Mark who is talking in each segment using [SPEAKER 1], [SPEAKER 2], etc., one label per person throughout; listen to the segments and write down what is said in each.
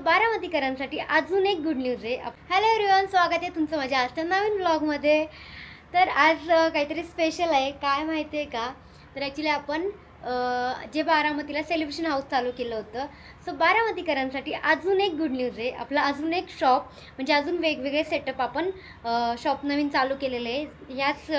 [SPEAKER 1] बारामतीकरांसाठी अजून एक good news आहे। हॅलो एव्हरीवन, स्वागत आहे तुमचं माझ्या आजच्या नवीन व्लॉगमध्ये। तर आज काहीतरी स्पेशल आहे, काय माहिती आहे का? तर ॲक्च्युली आपण जे बारामतीला सेलिब्रेशन हाऊस चालू केलं होतं, सो बारामतीकरांसाठी अजून एक गुड न्यूज आहे। आपला अजून एक शॉप म्हणजे अजून वेगवेगळे सेटअप आपण शॉप नवीन चालू केलेले आहे याच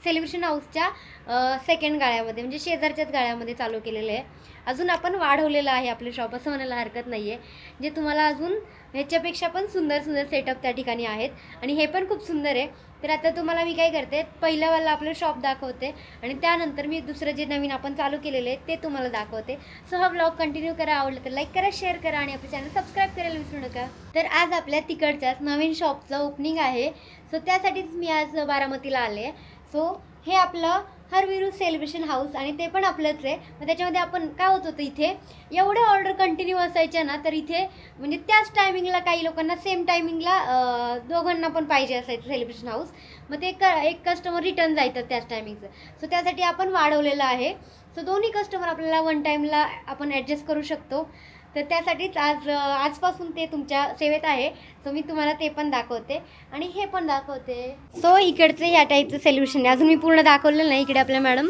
[SPEAKER 1] सेलिब्रेशन हाऊसच्या सेकंड गाळ्यामध्ये, म्हणजे शेजारच्याच गाळ्यामध्ये चालू केलेले आहे। अजून आपण वाढवलेलं आहे आपलं शॉप, असं म्हणायला हरकत नाही आहे। जे तुम्हाला अजून ह्याच्यापेक्षा पण सुंदर सुंदर सेटअप त्या ठिकाणी आहेत आणि हे पण खूप सुंदर आहे। तर आता तुम्हाला मी काय करते, पहिल्यावाला आपलं शॉप दाखवते आणि त्यानंतर मी दुसरं जे नवीन आपण चालू केलेलं आहे ते तुम्हाला दाखवते। सो हा व्लॉग कंटिन्यू करा, आवडलं तर लाईक करा, शेअर करा आणि आपलं चॅनल सबस्क्राईब करायला विसरू नका। तर आज आपल्या तिकडच्याच नवीन शॉपचं ओपनिंग आहे, सो त्यासाठीच मी आज बारामतीला आले। सो हे आपलं हरवीरू सेलिब्रेशन हाऊस आणि ते पण आपलंच आहे। मग त्याच्यामध्ये आपण काय होत होतं, इथे एवढे ऑर्डर कंटिन्यू असायच्या ना, तर इथे म्हणजे त्याच टायमिंगला काही लोकांना सेम टायमिंगला दोघांना पण पाहिजे असायचं सेलिब्रेशन हाऊस। मग ते एक कस्टमर रिटर्न जायचं त्याच टायमिंगचं, सो त्यासाठी आपण वाढवलेलं आहे। सो दोन्ही कस्टमर आपल्याला वन टाईमला आपण ॲडजस्ट करू शकतो। तर त्यासाठीच आजपासून ते तुमच्या सेवेत आहे। सो मी तुम्हाला ते पण दाखवते आणि हे पण दाखवते। सो इकडचं ह्या टाईपचं सेलिब्रेशन आहे, अजून मी पूर्ण दाखवलेलं नाही। इकडे आपल्या मॅडम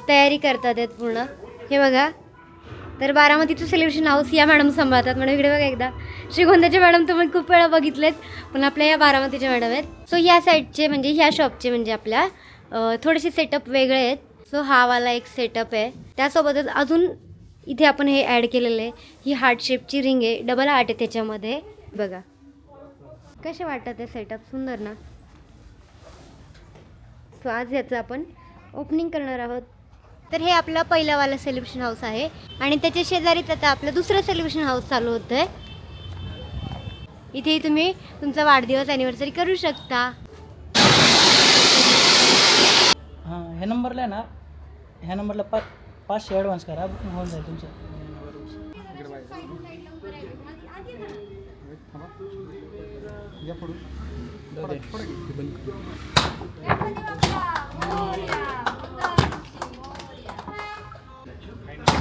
[SPEAKER 1] तयारी करतात आहेत पूर्ण, हे बघा। तर बारामतीचं सेलिब्रेशन हाऊस या मॅडम सांभाळतात। मॅडम इकडे बघा, एकदा श्रीगोंद्याचे मॅडम तुम्ही खूप वेळा बघितलेत, पण आपल्या या बारामतीच्या मॅडम आहेत। सो ह्या साईडचे म्हणजे ह्या शॉपचे म्हणजे आपल्या थोडेसे सेटअप वेगळे आहेत। सो हा वाला एक सेटअप आहे, त्यासोबतच अजून इथे आपण हे ॲड केलेलं आहे। ही हार्ट शेपची रिंग आहे, डबल हार्ट आहे त्याच्यामध्ये, बघा कसे वाटतात ते सेटअप, सुंदर ना। सो आज याचं आपण ओपनिंग करणार आहोत। तर हे आपलं पहिल्यावाला सेलिब्रेशन हाऊस आहे आणि त्याच्या शेजारीच आता आपलं दुसरं सेलिब्रेशन हाऊस चालू होतं आहे। इथे तुम्ही तुमचा वाढदिवस ॲनिव्हर्सरी करू शकता।
[SPEAKER 2] हां, ह्या नंबरला आहे ना, ह्या नंबरला 500 ॲडव्हान्स करा, बुकिंग होऊन जाईल तुमचं।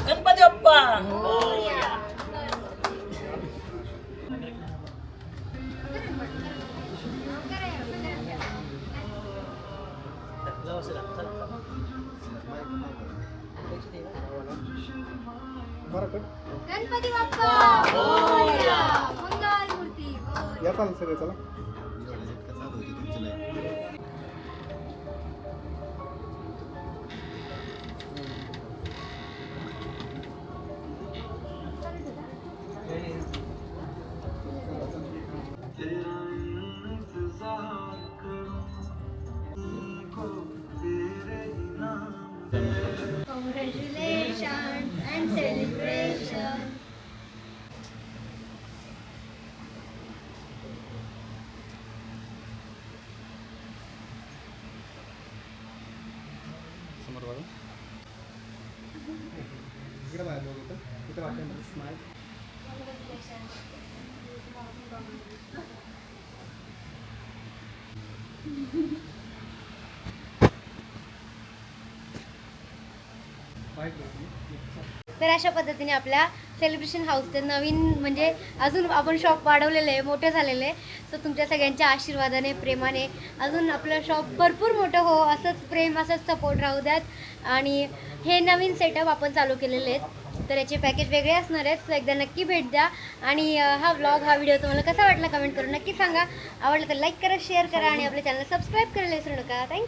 [SPEAKER 2] गणपती बाप्पा
[SPEAKER 1] गणपती बाप्पा मोरया, मंगल मूर्ती
[SPEAKER 3] या चालेल सगळे, चला।
[SPEAKER 1] Congratulations and celebration.
[SPEAKER 3] समोर बघा, इकडे बाहेर बघू, इथे वाटतं स्माइल।
[SPEAKER 1] तर अशा पद्धतीने आपल्या सेलिब्रेशन हाऊसचं नवीन म्हणजे अजून आपण शॉप वाढवलेलं आहे, मोठं झालेलं आहे। सो तुमच्या सगळ्यांच्या आशीर्वादाने, प्रेमाने अजून आपलं शॉप भरपूर मोठं हो, असंच प्रेम, असंच सपोर्ट राहू द्यात। आणि हे नवीन सेटअप आपण चालू केलेले आहेत, तर याचे पॅकेज वेगळे असणार आहेत। सो एकदा नक्की भेट द्या आणि हा व्हिडिओ तुम्हाला कसा वाटला कमेंट करून नक्की सांगा। आवडलं तर लाईक करा, शेअर करा आणि आपल्या चॅनल सबस्क्राईब करायला विसरू नका। थँक्यू।